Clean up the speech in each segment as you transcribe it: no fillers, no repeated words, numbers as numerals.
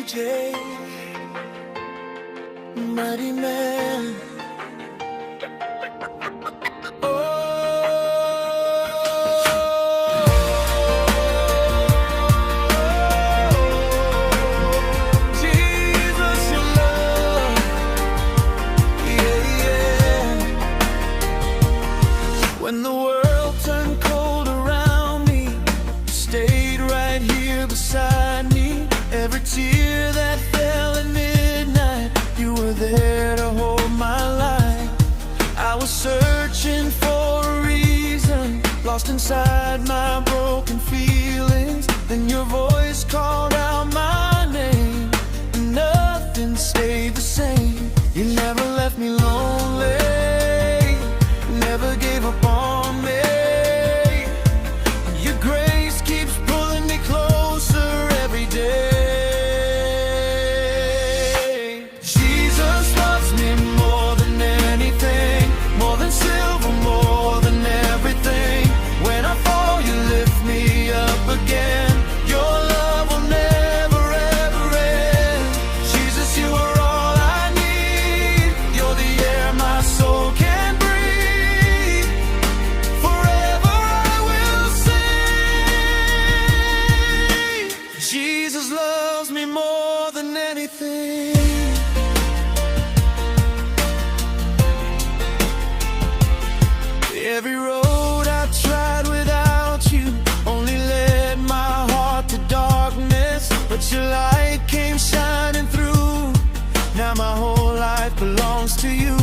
DJ, Mighty Man. When the world turned cold around me, you stayed right here beside me. Every tear that fell at midnight, you were there to hold my light. I was searching for a reason, lost inside my broken feelings. Then your voice called out my name, and nothing stayed the same. You never left me lonely, never gave up on me. Your grace keeps pulling me closer every day. Jesus loves me more than anything, more than silver, more than everything. When I fall, you lift me up again. Your love will never ever end. Jesus, you are all I need. You're the air my soul can breathe. Forever I will sing. Jesus loves me more than anything. Every road I tried without you only led my heart to darkness, but your light came shining through. Now my whole life belongs to you.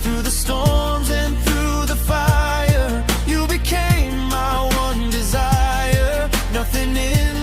Through the storms and through the fire, you became my one desire. Nothing is